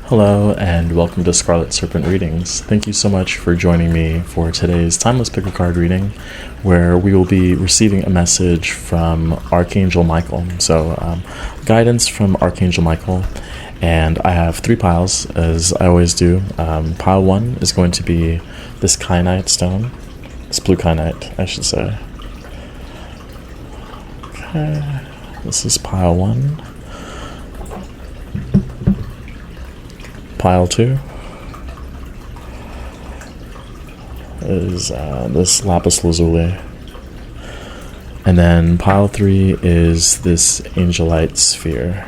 Hello and welcome to Scarlet Serpent readings. Thank you so much for joining me for today's timeless pick a card reading, where we will be receiving a message from Archangel Michael. So guidance from Archangel Michael, and I have three piles as I always do. Pile one is going to be this kyanite stone, this blue kyanite I should say. Okay, this is pile one. Pile 2 is this lapis lazuli, and then pile 3 is this angelite sphere.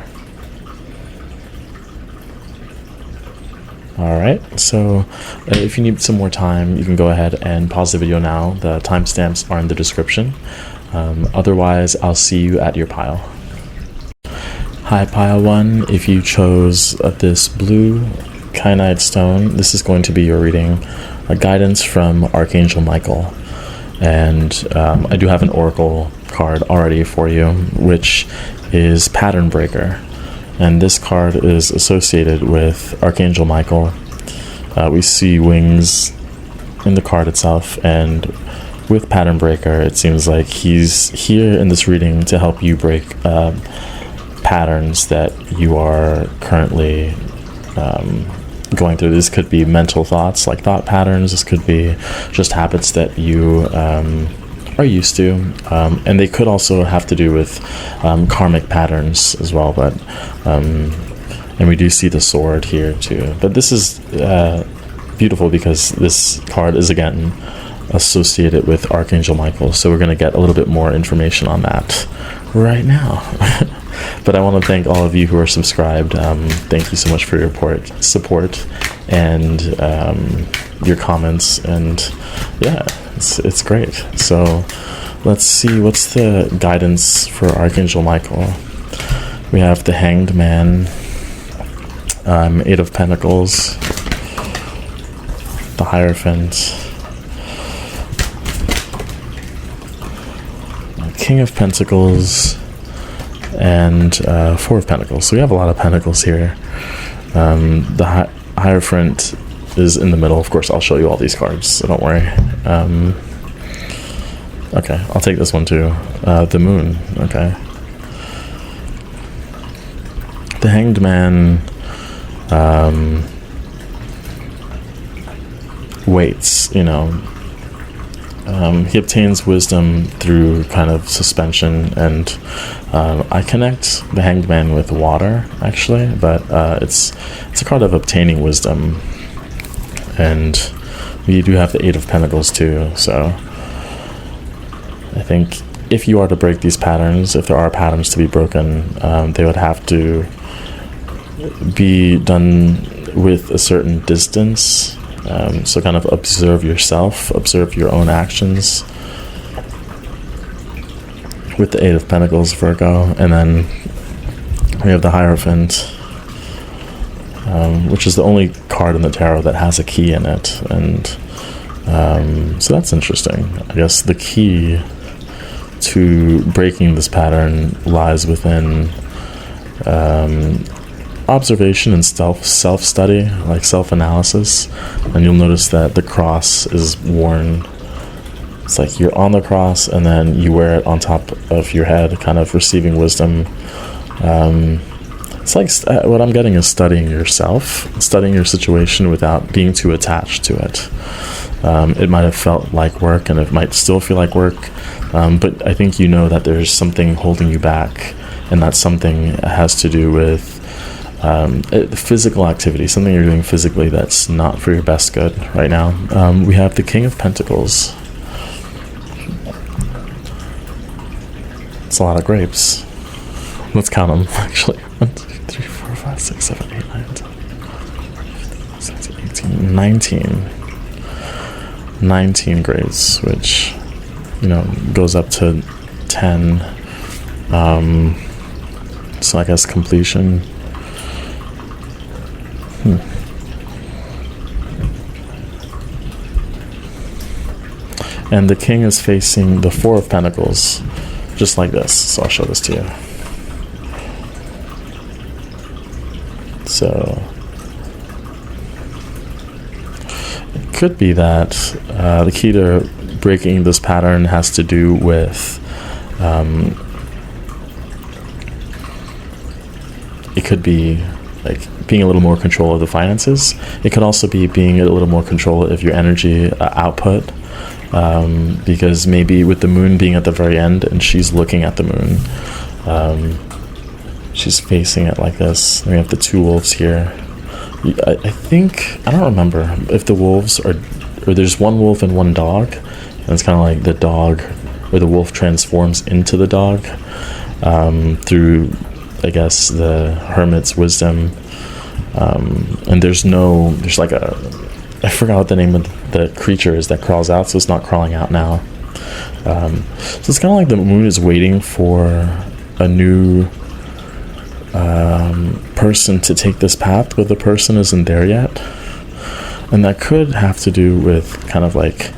Alright, so if you need some more time, you can go ahead and pause the video now. The timestamps are in the description. Otherwise, I'll see you at your pile. Hi pile 1, if you chose this blue kyanite stone, this is going to be your reading, a guidance from Archangel Michael. And I do have an oracle card already for you, which is Pattern Breaker. And this card is associated with Archangel Michael. We see wings in the card itself, and with Pattern Breaker, it seems like he's here in this reading to help you break patterns that you are currently going through. This could be mental thoughts, like thought patterns. This could be just habits that you are used to, and they could also have to do with karmic patterns as well. But and we do see the sword here too. But this is beautiful because this card is again associated with Archangel Michael. So we're going to get a little bit more information on that right now. But I want to thank all of you who are subscribed. Thank you so much for your support and your comments. And yeah, it's great. So let's see, what's the guidance for Archangel Michael? We have the Hanged Man, Eight of Pentacles, the Hierophant, King of Pentacles, and Four of Pentacles. So we have a lot of pentacles here. The Hierophant is in the middle. Of course, I'll show you all these cards, so don't worry. Okay, I'll take this one too. The Moon. Okay. The Hanged Man waits, you know. He obtains wisdom through kind of suspension, and I connect the Hanged Man with water, actually, but it's a card of obtaining wisdom, and we do have the Eight of Pentacles too. So I think if you are to break these patterns, if there are patterns to be broken, they would have to be done with a certain distance. So kind of observe yourself, observe your own actions with the Eight of Pentacles, Virgo. And then we have the Hierophant, which is the only card in the tarot that has a key in it. And so that's interesting. I guess the key to breaking this pattern lies within observation and self-study, like self-analysis. And you'll notice that the cross is worn. It's like you're on the cross and then you wear it on top of your head, kind of receiving wisdom. It's like what I'm getting is studying yourself, studying your situation without being too attached to it. It might have felt like work, and it might still feel like work, but I think you know that there's something holding you back, and that something has to do with physical activity, something you're doing physically that's not for your best good right now. We have the King of Pentacles. It's a lot of grapes. Let's count them, actually. 1, 2, 3, 4, 5, 6, 7, 8, 9, 10, 16, 18, 19. 19 grapes, which, you know, goes up to 10. So I guess completion. And the king is facing the Four of Pentacles, just like this. So I'll show this to you. So could be that the key to breaking this pattern has to do with it could be like being a little more control of the finances. It could also be being a little more control of your energy output, because maybe with the moon being at the very end and she's looking at the moon, she's facing it like this. We have the two wolves here. I think, I don't remember if the wolves are, or there's one wolf and one dog, and it's kind of like the dog or the wolf transforms into the dog through, I guess, the hermit's wisdom. And there's like a, I forgot what the name of the creature is that crawls out, so it's not crawling out now. So it's kind of like the moon is waiting for a new person to take this path, but the person isn't there yet. And that could have to do with kind of like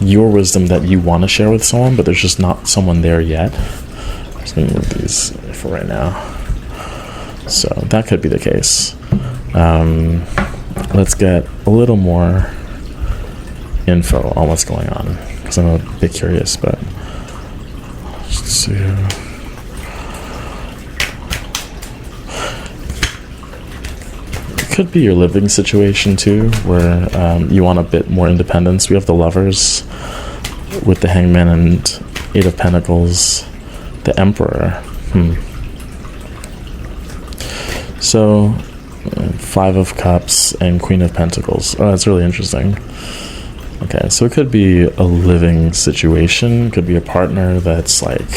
your wisdom that you want to share with someone, but there's just not someone there yet. I'm just going to move these for right now. So that could be the case. Let's get a little more info on what's going on, because I'm a bit curious, but let's see. It could be your living situation too, where you want a bit more independence. We have the Lovers with the Hangman and Eight of Pentacles, the Emperor. So, Five of Cups and Queen of Pentacles. Oh, that's really interesting. Okay, so it could be a living situation. Could be a partner that's like,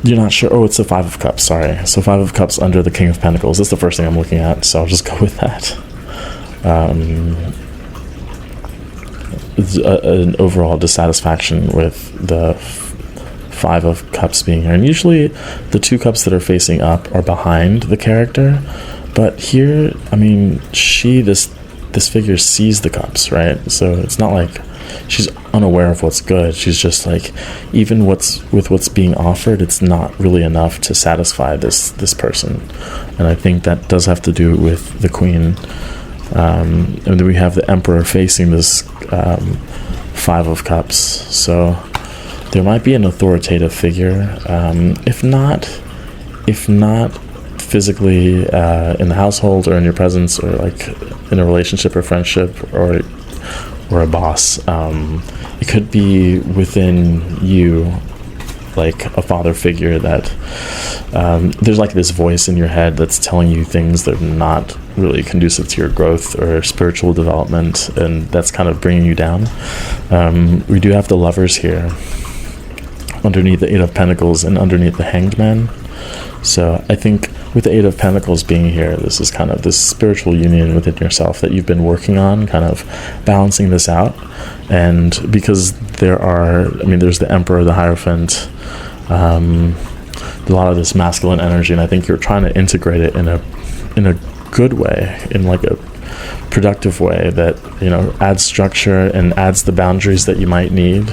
you're not sure. Oh, it's the Five of Cups, sorry. So Five of Cups under the King of Pentacles. That's the first thing I'm looking at, so I'll just go with that. An overall dissatisfaction with the Five of Cups being here. And usually the two cups that are facing up are behind the character. But here, I mean, this figure sees the cups, right? So it's not like she's unaware of what's good. She's just like, even what's being offered, it's not really enough to satisfy this person. And I think that does have to do with the Queen. And then we have the Emperor facing this Five of Cups. So there might be an authoritative figure, if not physically in the household or in your presence, or like in a relationship or friendship, or a boss. It could be within you, like a father figure that there's like this voice in your head that's telling you things that are not really conducive to your growth or spiritual development, and that's kind of bringing you down. We do have the Lovers here underneath the Eight of Pentacles and underneath the Hanged Man. So I think with the Eight of Pentacles being here, this is kind of this spiritual union within yourself that you've been working on, kind of balancing this out. And because there's the Emperor, the Hierophant, a lot of this masculine energy, and I think you're trying to integrate it in a good way, in like a productive way that, you know, adds structure and adds the boundaries that you might need.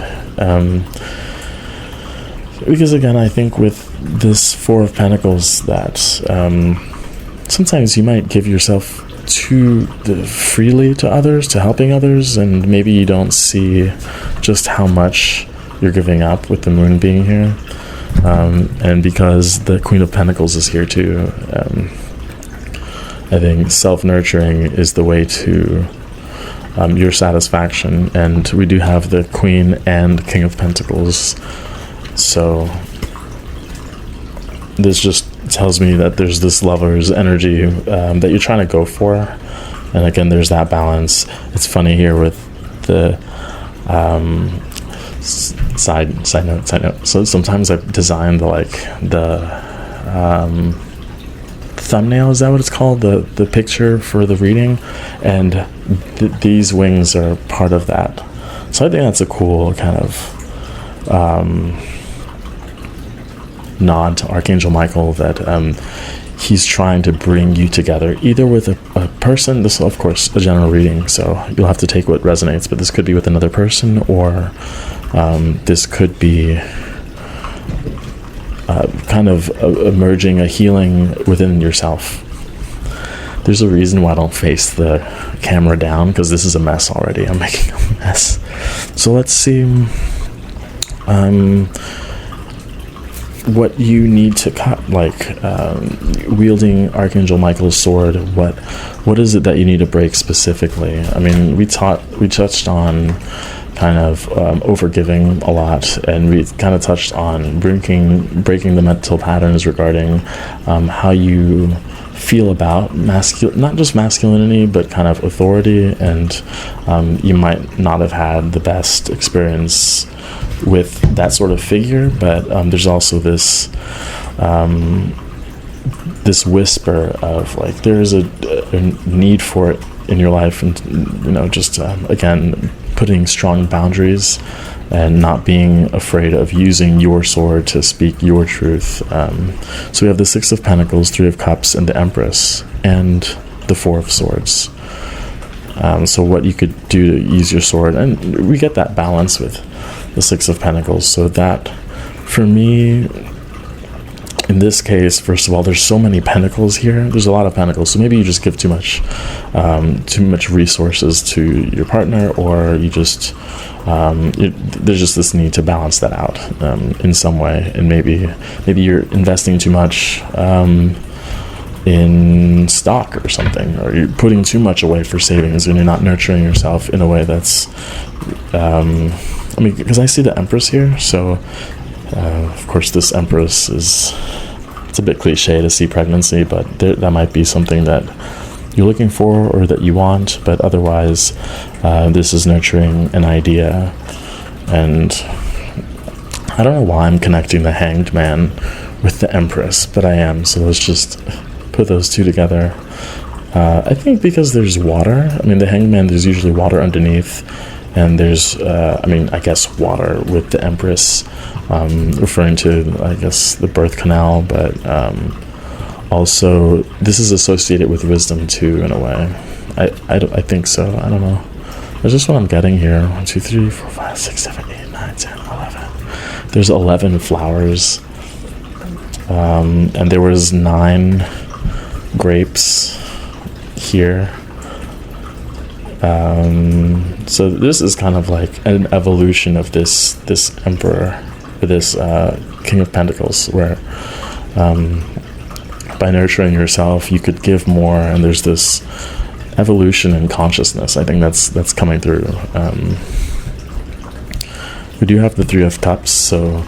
Because again, I think with this Four of Pentacles that sometimes you might give yourself too freely to others, to helping others, and maybe you don't see just how much you're giving up with the moon being here. And because the Queen of Pentacles is here too, I think self-nurturing is the way to your satisfaction. And we do have the Queen and King of Pentacles. So this just tells me that there's this Lover's energy that you're trying to go for. And again, there's that balance. It's funny here with the side note. So sometimes I've designed the thumbnail, is that what it's called? The picture for the reading, and these wings are part of that. So I think that's a cool kind of nod to Archangel Michael, that he's trying to bring you together, either with a person. This is, of course, a general reading, so you'll have to take what resonates, but this could be with another person, or this could be kind of emerging a healing within yourself. There's a reason why I don't face the camera down, because this is a mess already. I'm making a mess. So let's see what you need to cut, like wielding Archangel Michael's sword. What is it that you need to break specifically? I mean, we touched on kind of overgiving a lot, and we kind of touched on breaking the mental patterns regarding how you feel about not just masculinity, but kind of authority, and you might not have had the best experience with that sort of figure, but there's also this whisper of like there is a need for it in your life, and just again, putting strong boundaries and not being afraid of using your sword to speak your truth. So we have the Six of Pentacles, Three of Cups, and the Empress, and the Four of Swords. So what you could do to use your sword, and we get that balance with the Six of Pentacles. So that, for me, in this case, first of all, there's so many pentacles here. There's a lot of pentacles, so maybe you just give too much resources to your partner, or you just there's just this need to balance that out in some way, and maybe you're investing too much in stock or something, or you're putting too much away for savings, and you're not nurturing yourself in a way that's because I see the Empress here, so of course this Empress it's a bit cliche to see pregnancy, but that might be something that you're looking for or that you want, but otherwise this is nurturing an idea. And I don't know why I'm connecting the Hanged Man with the Empress, but I am, so let's just put those two together. I think because there's water. I mean, the Hanged Man, there's usually water underneath, and there's I guess water with the Empress, referring to, I guess, the birth canal, but also this is associated with wisdom too, in a way. I think so. I don't know. That's just what I'm getting here. 1, 2, 3, 4, 5, 6, 7, 8, 9, 10, 11. There's 11 flowers, and there was 9 grapes here. So this is kind of like an evolution of this emperor, this King of Pentacles, where by nurturing yourself you could give more, and there's this evolution in consciousness. I think that's coming through. We do have the Three of Cups, so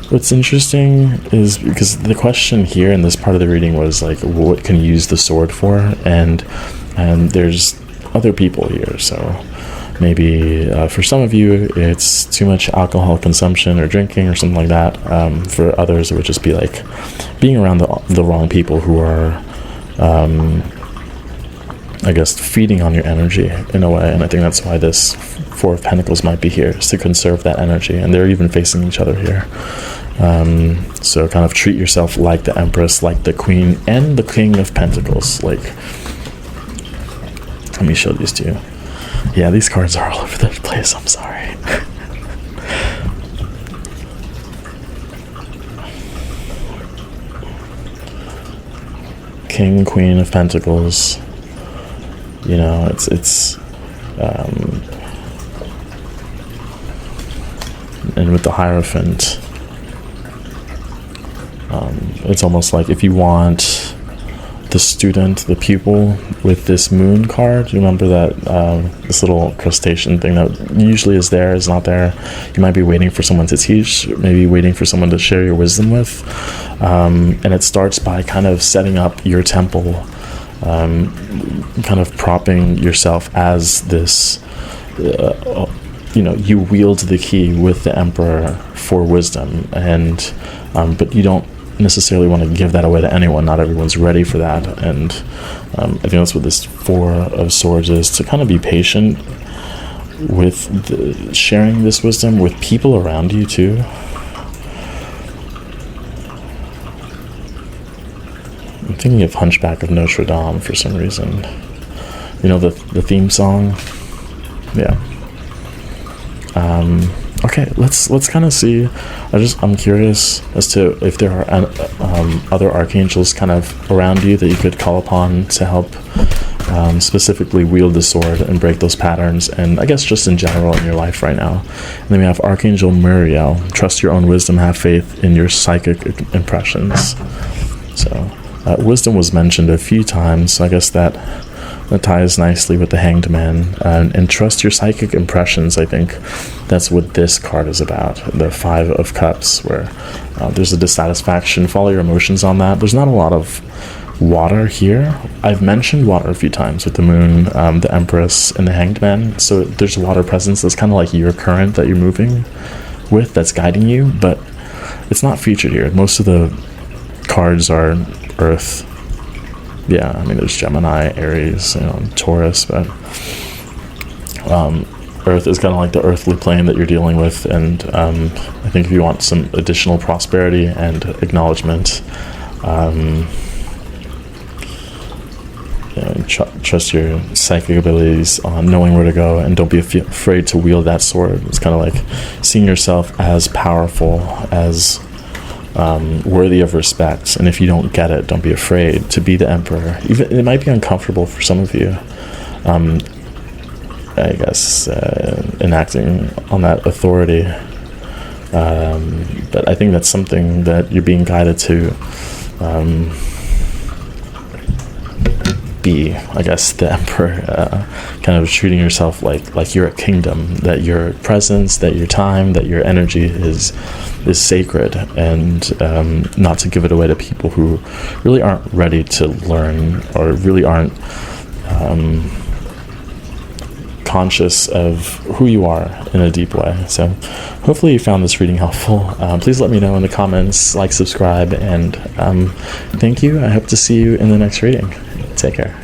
what's interesting is, because the question here in this part of the reading was like, what can you use the sword for? And there's other people here, so maybe for some of you it's too much alcohol consumption or drinking or something like that. For others it would just be like being around the wrong people who are I guess feeding on your energy in a way. And I think that's why this Four of Pentacles might be here, is to conserve that energy, and they're even facing each other here. So kind of treat yourself like the Empress, like the Queen, and the King of Pentacles. Like, let me show these to you. Yeah, these cards are all over the place, I'm sorry. King, Queen of Pentacles. You know, it's and with the Hierophant, it's almost like if you want the student, the pupil, with this Moon card, you remember that this little crustacean thing that usually is not there. You might be waiting for someone to teach, maybe waiting for someone to share your wisdom with, and it starts by kind of setting up your temple, kind of propping yourself as this, you wield the key with the Emperor for wisdom, and but you don't necessarily want to give that away to anyone. Not everyone's ready for that, and I think that's what this Four of Swords is, to kind of be patient with sharing this wisdom with people around you too. I'm thinking of Hunchback of Notre Dame for some reason. You know, the theme song? Yeah. Okay, let's kind of see. I'm curious as to if there are other archangels kind of around you that you could call upon to help specifically wield the sword and break those patterns, and I guess just in general in your life right now. And then we have Archangel Muriel. Trust your own wisdom, have faith in your psychic impressions. So wisdom was mentioned a few times, so I guess that ties nicely with the Hanged Man. And trust your psychic impressions. I think that's what this card is about. The Five of Cups, where there's a dissatisfaction. Follow your emotions on that. There's not a lot of water here. I've mentioned water a few times with the Moon, the Empress, and the Hanged Man. So there's a water presence that's kind of like your current that you're moving with, that's guiding you, but it's not featured here. Most of the cards are Earth. Yeah, I mean, there's Gemini, Aries, Taurus, but Earth is kind of like the earthly plane that you're dealing with, and I think if you want some additional prosperity and acknowledgement, trust your psychic abilities on knowing where to go, and don't be afraid to wield that sword. It's kind of like seeing yourself as powerful, as worthy of respect, and if you don't get it, don't be afraid to be the emperor. Even it might be uncomfortable for some of you, I guess, enacting on that authority, but I think that's something that you're being guided to be, I guess, the emperor, kind of treating yourself like you're a kingdom, that your presence, that your time, that your energy is sacred, and not to give it away to people who really aren't ready to learn, or really aren't conscious of who you are in a deep way. So hopefully you found this reading helpful. Please let me know in the comments, like, subscribe, and thank you. I hope to see you in the next reading. Take care.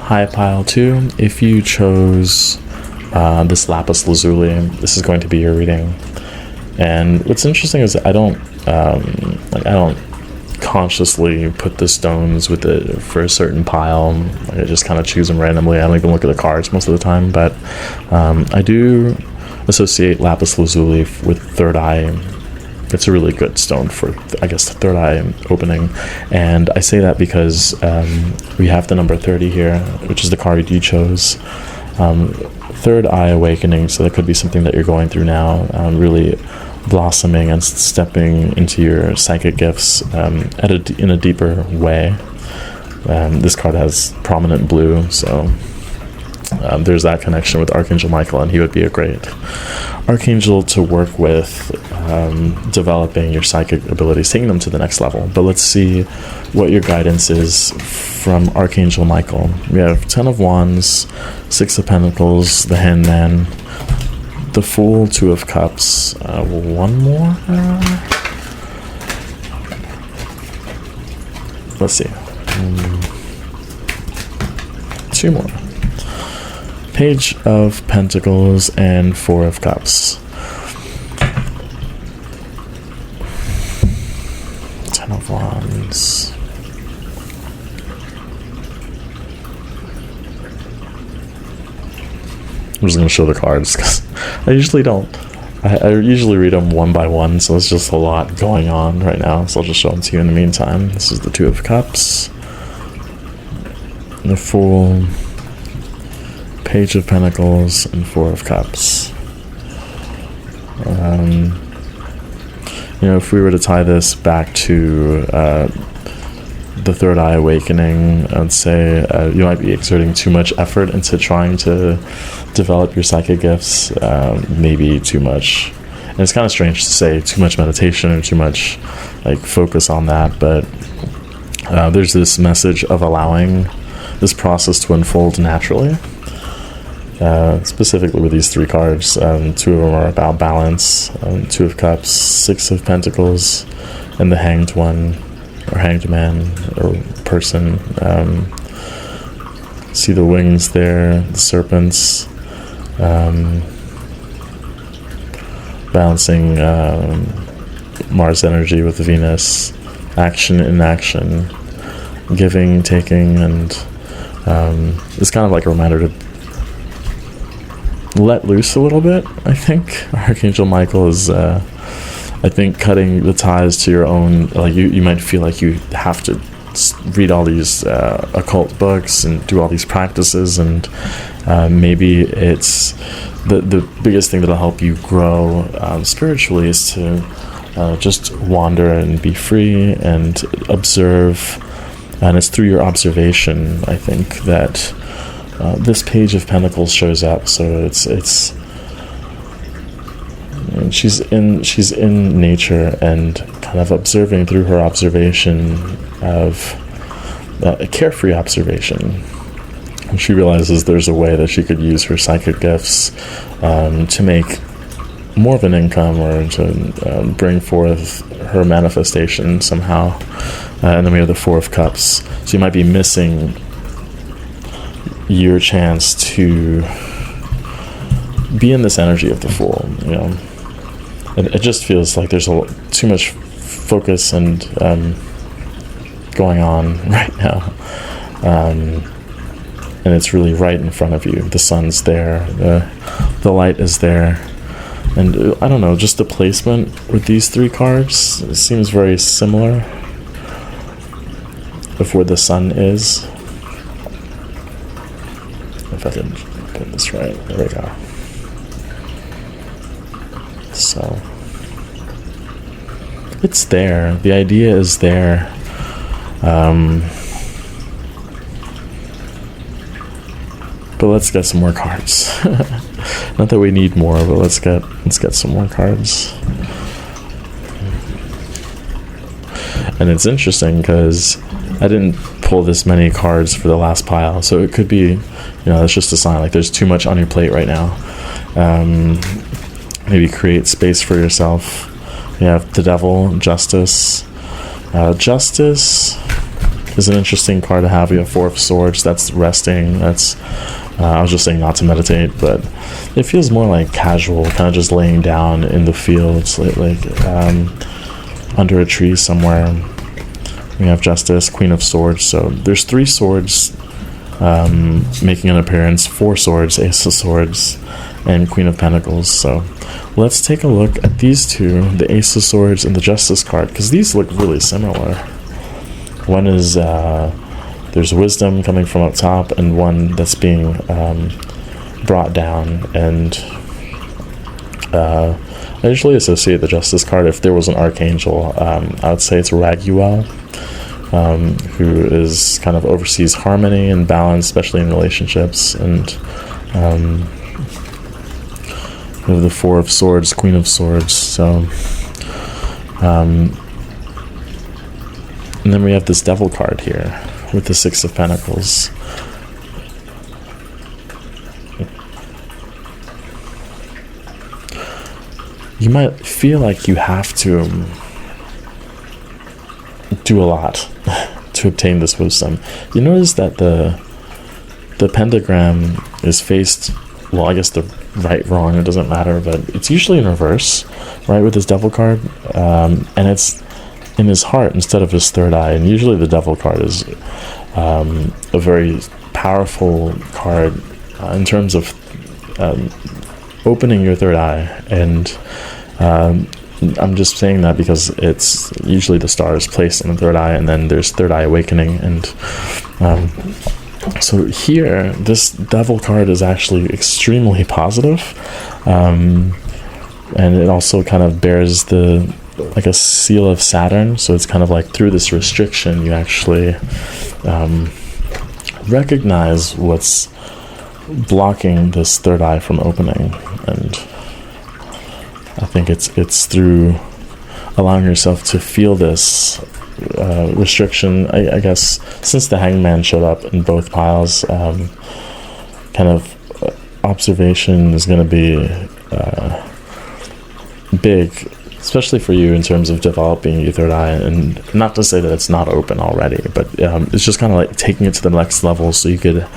Hi, Pile 2. If you chose this lapis lazuli, this is going to be your reading. And what's interesting is I don't consciously put the stones with it for a certain pile. I just kind of choose them randomly. I don't even look at the cards most of the time, but I do associate lapis lazuli with third eye. It's a really good stone for, I guess, the third eye opening. And I say that because we have the number 30 here, which is the card you chose. Third eye awakening, so that could be something that you're going through now, really blossoming and stepping into your psychic gifts in a deeper way. This card has prominent blue, so there's that connection with Archangel Michael, and he would be a great archangel to work with, developing your psychic abilities, taking them to the next level. But let's see what your guidance is from Archangel Michael. We have 10 of Wands, 6 of Pentacles, the Hangman, the Fool, 2 of Cups, one more. Let's see. 2 more. Page of Pentacles and 4 of Cups. 10 of Wands. I'm just going to show the cards because I usually don't. I usually read them one by one, so it's just a lot going on right now, so I'll just show them to you in the meantime. This is the 2 of Cups, the Fool, Page of Pentacles, and 4 of Cups. If we were to tie this back to the third eye awakening, I'd say you might be exerting too much effort into trying to develop your psychic gifts, maybe too much. And it's kind of strange to say too much meditation or too much focus on that, but there's this message of allowing this process to unfold naturally. Specifically with these 3 cards, 2 of them are about balance, 2 of Cups, 6 of Pentacles, and the Hanged One, or Hanged Man, or person. See the wings there, the serpents, balancing Mars energy with Venus, action in action, giving, taking, and it's kind of like a reminder to let loose a little bit, I think. Archangel Michael is, I think, cutting the ties to your own, like, you might feel like you have to read all these occult books and do all these practices, and maybe it's the biggest thing that'll help you grow spiritually is to just wander and be free and observe. And it's through your observation, I think, that this Page of Pentacles shows up. So it's she's in nature and kind of observing through her observation of a carefree observation. And she realizes there's a way that she could use her psychic gifts to make more of an income, or to bring forth her manifestation somehow. And then we have the Four of Cups. So you might be missing your chance to be in this energy of the Fool, you know. It just feels like there's too much focus and going on right now. And it's really right in front of you. The sun's there, the light is there. And I don't know, just the placement with these three cards, it seems very similar of where the sun is. If I can put this right, there we go. So it's there. The idea is there. But let's get some more cards. Not that we need more, but let's get some more cards. And it's interesting because I didn't pull this many cards for the last pile, so it could be, you know, that's just a sign like there's too much on your plate right now. Maybe create space for yourself. You have the Devil, Justice. Justice is an interesting card to have. You have Four of Swords. That's resting. That's I was just saying not to meditate, but it feels more like casual, kind of just laying down in the fields, like under a tree somewhere. We have Justice, Queen of Swords. So there's 3 swords making an appearance, 4 swords, Ace of Swords, and Queen of Pentacles. So let's take a look at these two, the Ace of Swords and the Justice card, because these look really similar. One is there's wisdom coming from up top, and one that's being brought down. And I usually associate the Justice card, if there was an archangel, I would say it's Raguel, who is kind of oversees harmony and balance, especially in relationships. And we have the Four of Swords, Queen of Swords. So and then we have this Devil card here with the Six of Pentacles. You might feel like you have to do a lot to obtain this wisdom. You notice that the pentagram is faced, well, I guess the right, wrong, it doesn't matter, but it's usually in reverse, right, with this Devil card, and it's in his heart instead of his third eye. And usually the Devil card is a very powerful card in terms of opening your third eye. And I'm just saying that because it's usually the star is placed in the third eye, and then there's third eye awakening. And so here, this Devil card is actually extremely positive, and it also kind of bears like a seal of Saturn. So it's kind of like through this restriction, you actually recognize what's blocking this third eye from opening. And I think it's through allowing yourself to feel this restriction. I guess since the Hangman showed up in both piles, kind of observation is going to be big, especially for you in terms of developing your third eye. And not to say that it's not open already, but it's just kind of like taking it to the next level, so you could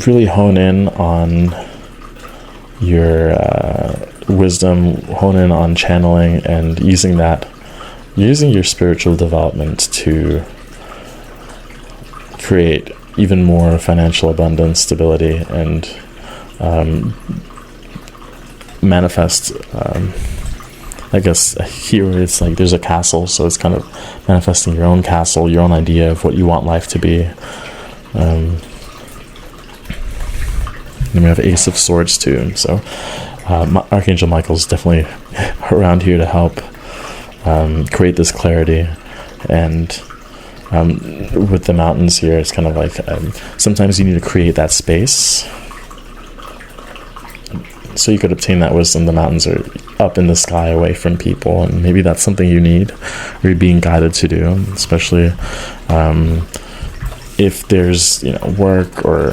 really hone in on your wisdom, hone in on channeling, and using your spiritual development to create even more financial abundance, stability, and manifest. I guess here it's like there's a castle, so it's kind of manifesting your own castle, your own idea of what you want life to be. Then we have Ace of Swords too, so Archangel Michael is definitely around here to help create this clarity. And with the mountains here, it's kind of like sometimes you need to create that space so you could obtain that wisdom. The mountains are up in the sky away from people, and maybe that's something you need or you're being guided to do, especially if there's work or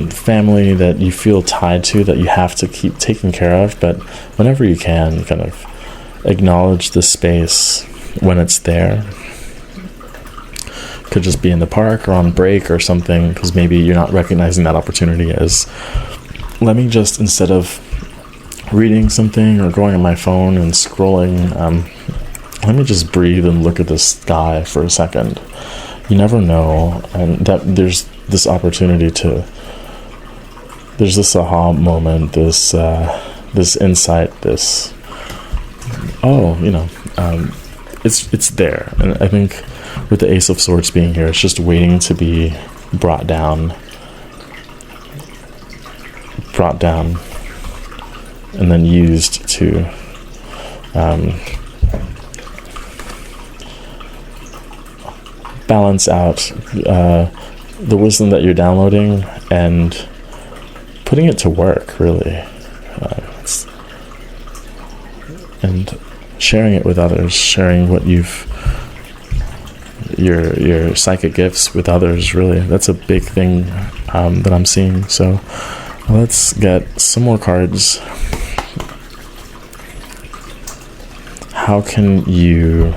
family that you feel tied to that you have to keep taking care of. But whenever you can, kind of acknowledge the space when it's there. Could just be in the park or on break or something, because maybe you're not recognizing that opportunity as, let me just, instead of reading something or going on my phone and scrolling, let me just breathe and look at the sky for a second. You never know, and that there's this opportunity to, there's this aha moment, this insight, this it's there. And I think with the Ace of Swords being here, it's just waiting to be brought down, and then used to balance out the wisdom that you're downloading and putting it to work, really, and sharing it with others, sharing what your psychic gifts with others. Really, that's a big thing that I'm seeing. So let's get some more cards. How can you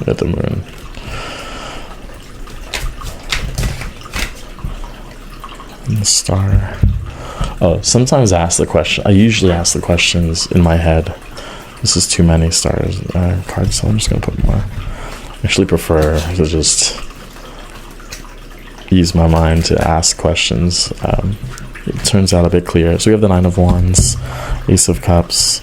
at the moon? And the star. Oh, sometimes I usually ask the questions in my head. This is too many stars cards, so I'm just going to put more. I actually prefer to just use my mind to ask questions. It turns out a bit clearer. So we have the Nine of Wands, Ace of Cups.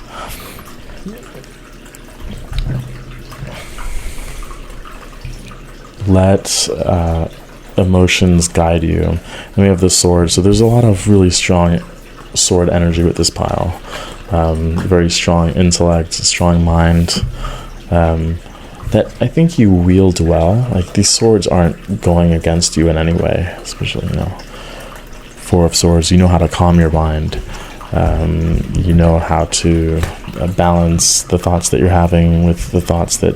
Let emotions guide you. And we have the sword, so there's a lot of really strong sword energy with this pile. Very strong intellect, strong mind, that I think you wield well. Like, these swords aren't going against you in any way, especially Four of Swords. You know how to calm your mind. You know how to balance the thoughts that you're having with the thoughts that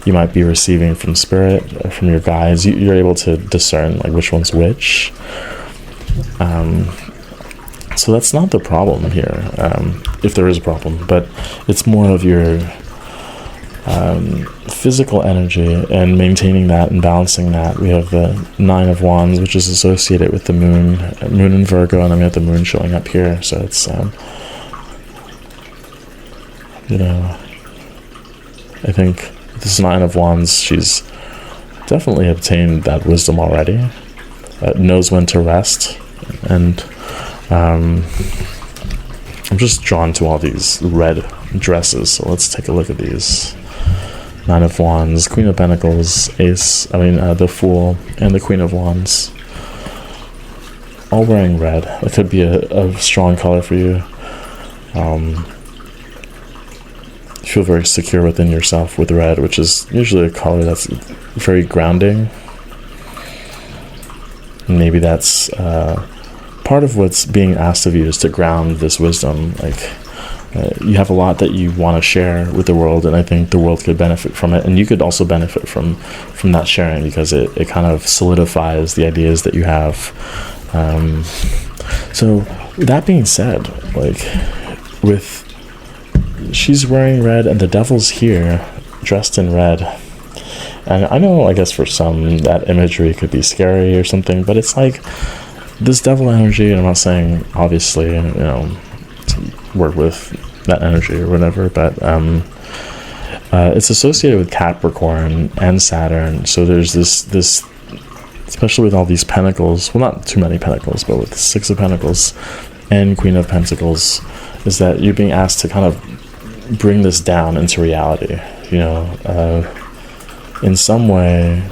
you might be receiving from spirit or from your guides. You're able to discern like which one's which. So that's not the problem here, if there is a problem, but it's more of your physical energy and maintaining that and balancing that. We have the Nine of Wands, which is associated with the moon in Virgo, and then we have the moon showing up here. So it's I think this Nine of Wands, she's definitely obtained that wisdom already, knows when to rest. And I'm just drawn to all these red dresses, so let's take a look at these. Nine of Wands, Queen of Pentacles, the Fool, and the Queen of Wands, all wearing red. It could be a strong color for you. You feel very secure within yourself with red, which is usually a color that's very grounding. Maybe that's part of what's being asked of you, is to ground this wisdom. Like, you have a lot that you want to share with the world, and I think the world could benefit from it, and you could also benefit from that sharing, because it kind of solidifies the ideas that you have. So that being said, she's wearing red and the devil's here dressed in red, and I know, I guess for some that imagery could be scary or something, but it's like this devil energy, and I'm not saying obviously to work with that energy or whatever, but it's associated with Capricorn and Saturn. So there's this, especially with all these pentacles, well, not too many pentacles, but with the Six of Pentacles and Queen of Pentacles, is that you're being asked to kind of bring this down into reality, you know, in some way,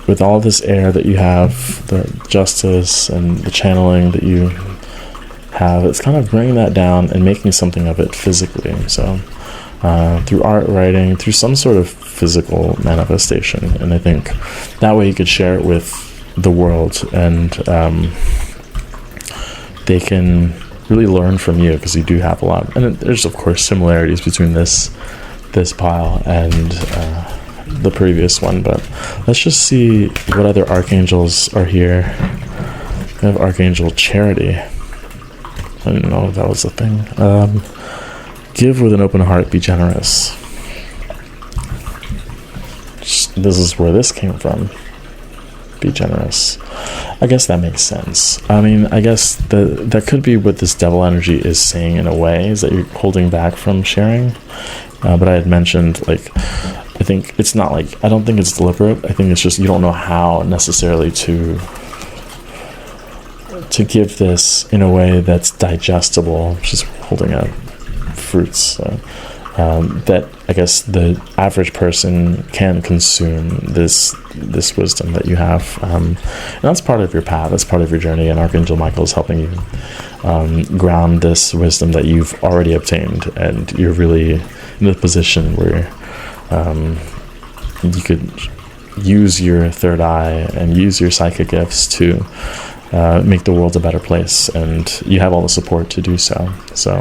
with all this air that you have, the justice and the channeling that you have, it's kind of bringing that down and making something of it physically. So through art, writing, through some sort of physical manifestation. And I think that way you could share it with the world, and they can really learn from you, because you do have a lot. And there's of course similarities between this pile and the previous one, but let's just see what other archangels are here. We have Archangel Charity. I didn't know if that was a thing. Give with an open heart, be generous. This is where this came from. Be generous. I guess that makes sense. I mean, I guess that could be what this devil energy is saying in a way, is that you're holding back from sharing. But I had mentioned, like, I think it's not like, I don't think it's deliberate. I think it's just you don't know how necessarily to give this in a way that's digestible. Just holding out fruits that I guess the average person can consume this wisdom that you have, and that's part of your path, that's part of your journey, and Archangel Michael is helping you ground this wisdom that you've already obtained, and you're really in a position where you could use your third eye and use your psychic gifts to make the world a better place, and you have all the support to do so. So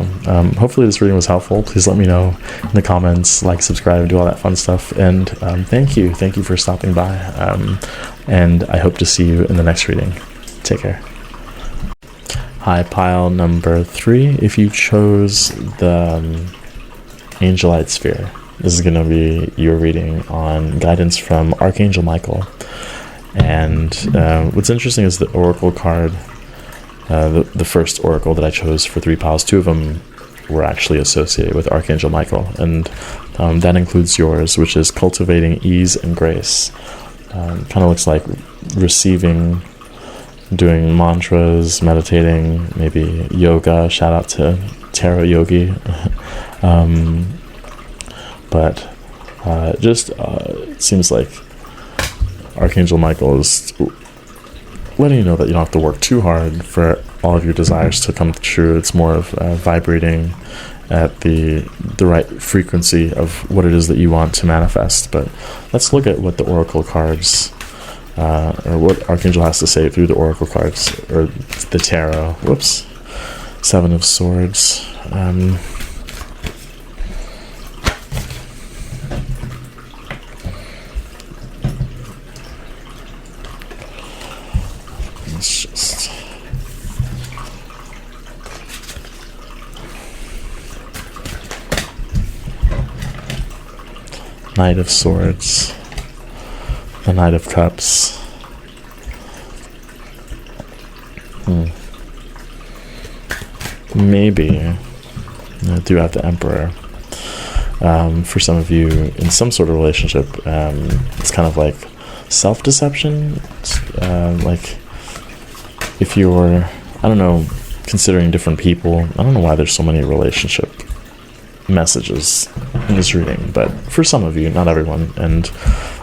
hopefully this reading was helpful. Please let me know in the comments, like, subscribe, do all that fun stuff, and thank you for stopping by, and I hope to see you in the next reading. Take care. Hi, pile number 3. If you chose the Angelite Sphere, this is going to be your reading on guidance from Archangel Michael. And what's interesting is the oracle card, the first oracle that I chose for 3 piles, 2 of them were actually associated with Archangel Michael, and that includes yours, which is cultivating ease and grace. Kind of looks like receiving, doing mantras, meditating, maybe yoga. Shout out to Tarot Yogi. But it seems like Archangel Michael is letting you know that you don't have to work too hard for all of your desires to come true. It's more of vibrating at the right frequency of what it is that you want to manifest. But let's look at what the oracle cards, or what Archangel has to say through the oracle cards, or the tarot. Whoops. 7 of Swords. Let's just... Knight of Swords. The Knight of Cups. Maybe I do have the Emperor. For some of you in some sort of relationship, it's kind of like self-deception. Like if you're, I don't know, considering different people. I don't know why there's so many relationship messages in this reading, but for some of you, not everyone. And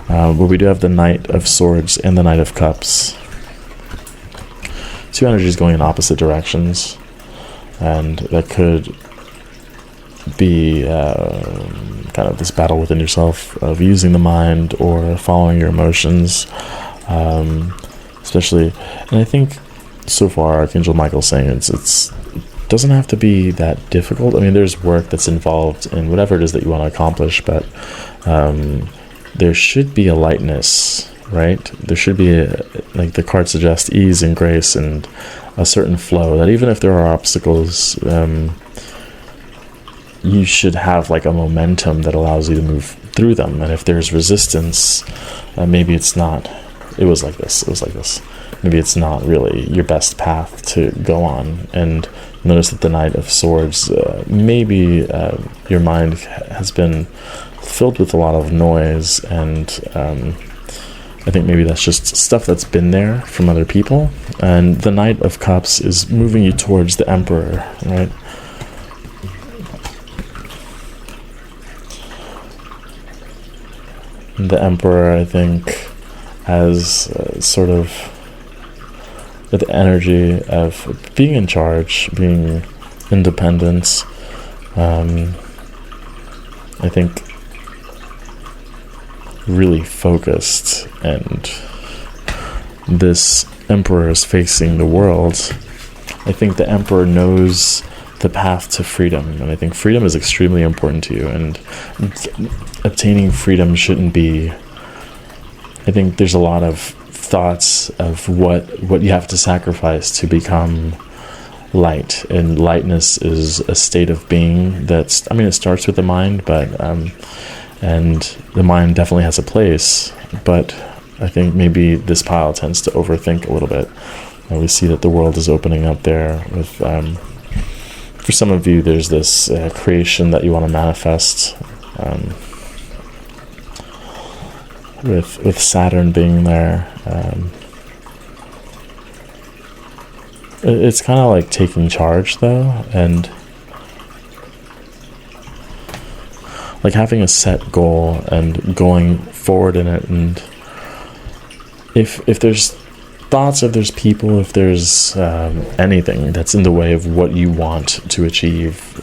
where we do have the Knight of Swords and the Knight of Cups, 2 energies going in opposite directions, and that could be kind of this battle within yourself of using the mind or following your emotions, especially. And I think so far Archangel Michael's saying it doesn't have to be that difficult. I mean, there's work that's involved in whatever it is that you want to accomplish, but there should be a lightness, right? There should be like the card suggests, ease and grace and a certain flow, that even if there are obstacles, you should have like a momentum that allows you to move through them. And if there's resistance, maybe it's not, it was like this, maybe it's not really your best path to go on. And Notice that the Knight of Swords, maybe your mind has been filled with a lot of noise, and I think maybe that's just stuff that's been there from other people. And the Knight of Cups is moving you towards the Emperor, right? The Emperor, I think, has sort of the energy of being in charge, being independent. I think really focused, and this Emperor is facing the world. I think the Emperor knows the path to freedom, and I think freedom is extremely important to you, and obtaining freedom shouldn't be, I think there's a lot of thoughts of what you have to sacrifice to become light, and lightness is a state of being that's, I mean, it starts with the mind, but and the mind definitely has a place, but I think maybe this pile tends to overthink a little bit. And we see that the world is opening up there with, for some of you, there's this creation that you want to manifest, with Saturn being there. It's kind of like taking charge, though, and like having a set goal and going forward in it. And if there's thoughts, if there's people, if there's anything that's in the way of what you want to achieve,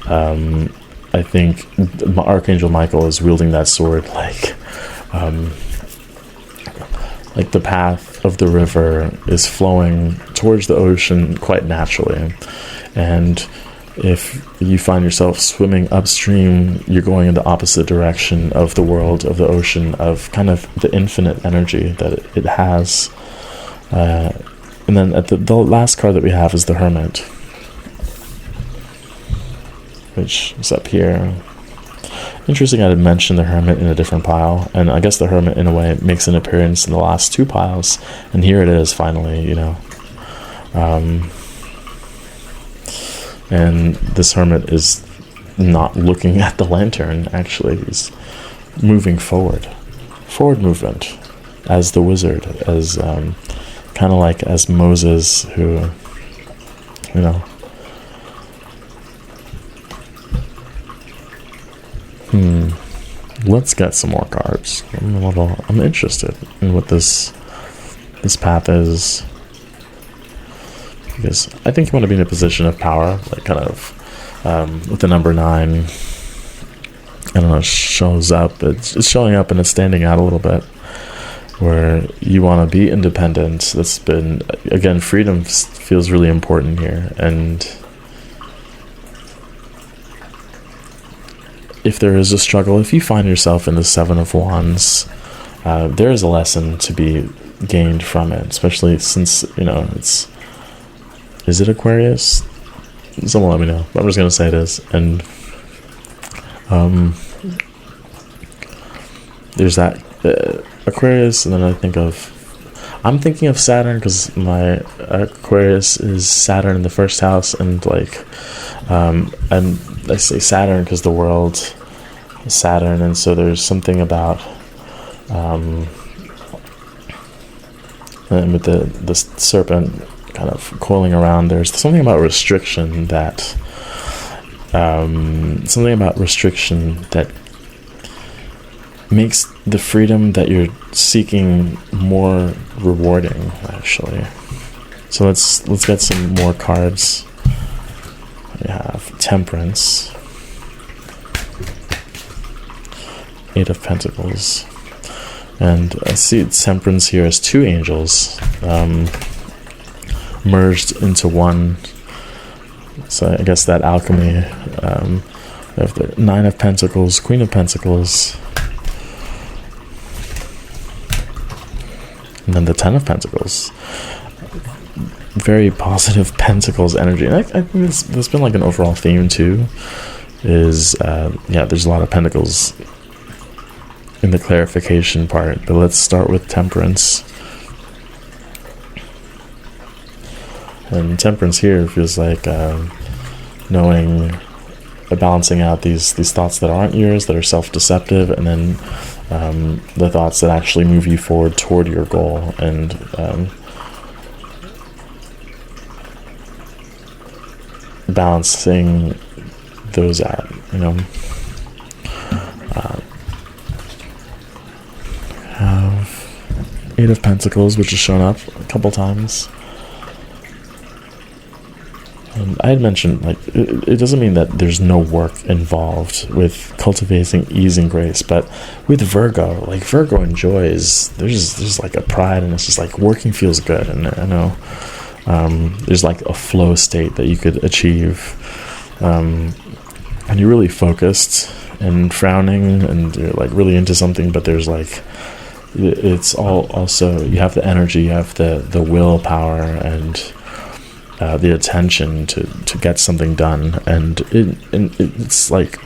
I think Archangel Michael is wielding that sword like the path of the river is flowing towards the ocean quite naturally. And if you find yourself swimming upstream, you're going in the opposite direction of the world, of the ocean, of kind of the infinite energy that it has. And then at the last card that we have is the Hermit, which is up here. Interesting, I had mentioned the Hermit in a different pile, and I guess the Hermit in a way makes an appearance in the last two piles, and here it is finally, you know. And this Hermit is not looking at the lantern, actually. He's moving forward movement, as the wizard, as kind of like as Moses, who, you know. Let's get some more cards. I'm interested in what this path is, because I think you want to be in a position of power, like kind of with the number 9. I don't know, shows up. It's showing up and it's standing out a little bit, where you want to be independent. That's been, again, freedom feels really important here. And if there is a struggle, if you find yourself in the 7 of Wands, there is a lesson to be gained from it, especially since, you know, is it Aquarius? Someone let me know. I'm just going to say it is. And there's that Aquarius, and then I'm thinking of Saturn, because my Aquarius is Saturn in the first house, and like, and I say Saturn because the world is Saturn, and so there's something about, and with the serpent kind of coiling around, there's something about restriction that makes the freedom that you're seeking more rewarding, actually. So let's get some more cards. We have Temperance, 8 of Pentacles, and I see Temperance here as 2 angels merged into one. So I guess that alchemy. We have the 9 of Pentacles, Queen of Pentacles, and then the 10 of Pentacles. Very positive Pentacles energy. And I think there's been like an overall theme too, is there's a lot of Pentacles in the clarification part. But let's start with Temperance. And temperance here feels like knowing, balancing out these thoughts that aren't yours, that are self-deceptive, and then the thoughts that actually move you forward toward your goal, and balancing those out, have Eight of Pentacles, which has shown up a couple times. I had mentioned, like, it doesn't mean that there's no work involved with cultivating ease and grace, but with Virgo, like, Virgo enjoys, there's like a pride, and it's just like working feels good, and I know there's like a flow state that you could achieve, and you're really focused and frowning, and you're like really into something, but there's like, it's all also, you have the energy, you have the willpower, and the attention to get something done, and it's like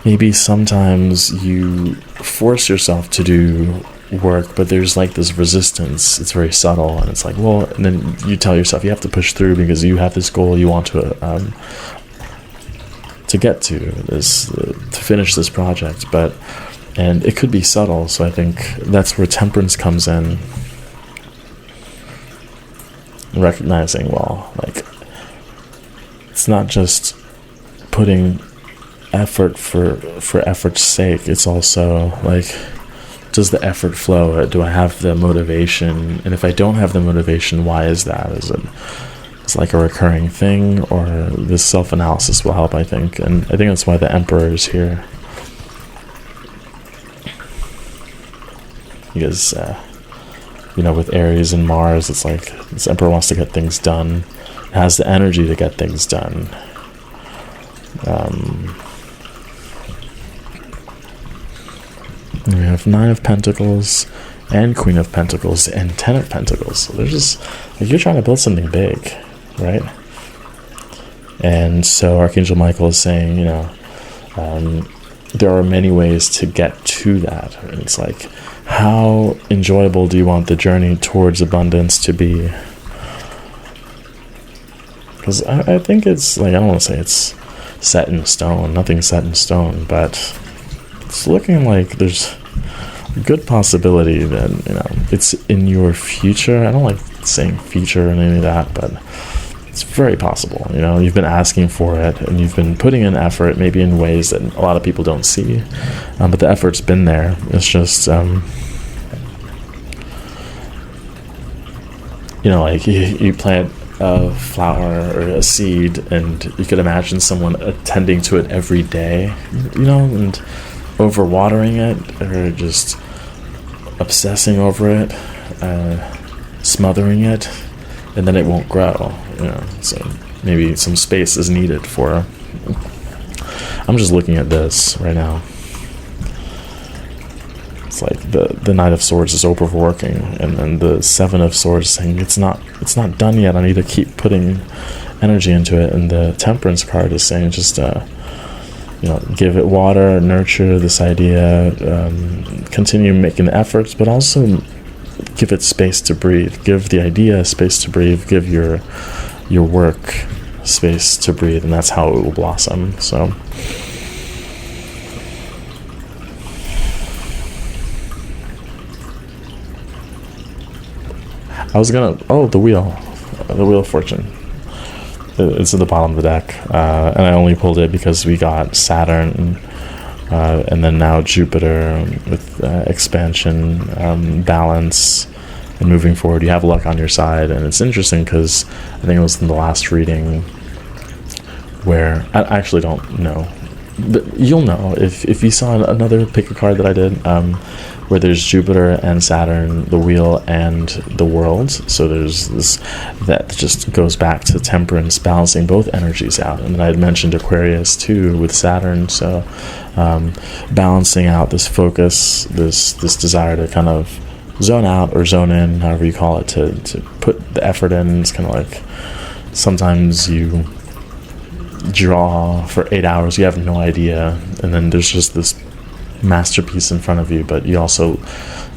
maybe sometimes you force yourself to do work, but there's like this resistance. It's very subtle, and it's like, well, and then you tell yourself you have to push through because you have this goal you want to get to this, to finish this project, and it could be subtle. So I think that's where temperance comes in. Recognizing, well, like, it's not just putting effort for effort's sake. It's also like, does the effort flow? Do I have the motivation? And if I don't have the motivation, why is that? Is it's like a recurring thing, or this self-analysis will help, I think. And I think that's why the Emperor is here, because with Aries and Mars, it's like this Emperor wants to get things done, has the energy to get things done. We have Nine of Pentacles and Queen of Pentacles and Ten of Pentacles. So there's just, like, you're trying to build something big, right? And so Archangel Michael is saying, there are many ways to get to that. And it's like, how enjoyable do you want the journey towards abundance to be? Because I think it's like, I don't want to say it's set in stone. Nothing's set in stone, but it's looking like there's a good possibility that, it's in your future. I don't like saying future and any of that, but it's very possible. You've been asking for it, and you've been putting in effort, maybe in ways that a lot of people don't see, but the effort's been there. It's just like you plant a flower or a seed, and you could imagine someone attending to it every day, and overwatering it, or just obsessing over it, smothering it, and then it won't grow. So maybe some space is needed for. I'm just looking at this right now. It's like the Knight of Swords is overworking, and then the Seven of Swords saying it's not done yet. I need to keep putting energy into it, and the Temperance card is saying just give it water, nurture this idea, continue making the efforts, but also give it space to breathe. Give the idea space to breathe. Give your work space to breathe, and that's how it will blossom. So I was gonna the wheel of fortune. It's at the bottom of the deck, and I only pulled it because we got Saturn, and then now Jupiter with expansion, balance, and moving forward. You have luck on your side, and it's interesting because I think it was in the last reading where I actually don't know, but you'll know if you saw another pick a card that I did, where there's Jupiter and Saturn, the wheel and the world. So there's this that just goes back to temperance, balancing both energies out. And then I had mentioned Aquarius too with Saturn, so balancing out this focus, this desire to kind of zone out or zone in, however you call it, to put the effort in. It's kind of like sometimes you draw for 8 hours, you have no idea, and then there's just this masterpiece in front of you, but you also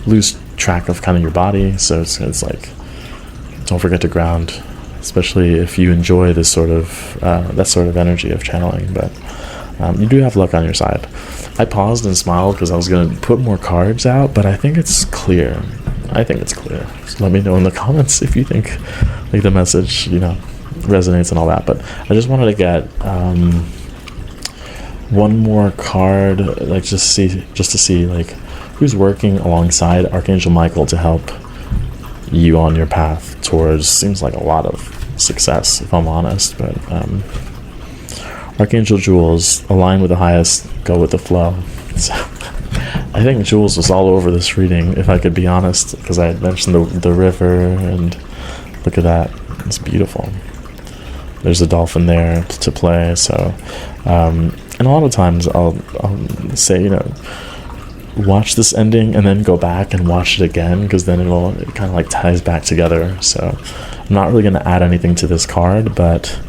lose track of kind of your body. So it's like, don't forget to ground especially if you enjoy this sort of that sort of energy of channeling. But you do have luck on your side. I paused and smiled because I was going to put more cards out, but I think it's clear. So let me know in the comments if you think like the message, resonates and all that. But I just wanted to get one more card, like just to see like who's working alongside Archangel Michael to help you on your path towards, seems like a lot of success, if I'm honest. But Archangel Jules, align with the highest, go with the flow. So I think Jules was all over this reading, if I could be honest, because I had mentioned the river, and look at that, it's beautiful. There's a dolphin there to play. So and a lot of times I'll say, watch this ending and then go back and watch it again, because then it kind of like ties back together. So I'm not really going to add anything to this card, but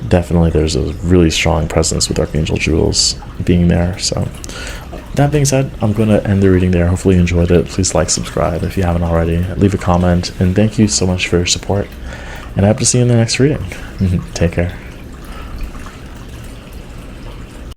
definitely there's a really strong presence with Archangel Jules being there. So that being said, I'm going to end the reading there. Hopefully you enjoyed it. Please like, subscribe if you haven't already, leave a comment, and thank you so much for your support, and I hope to see you in the next reading. Take care.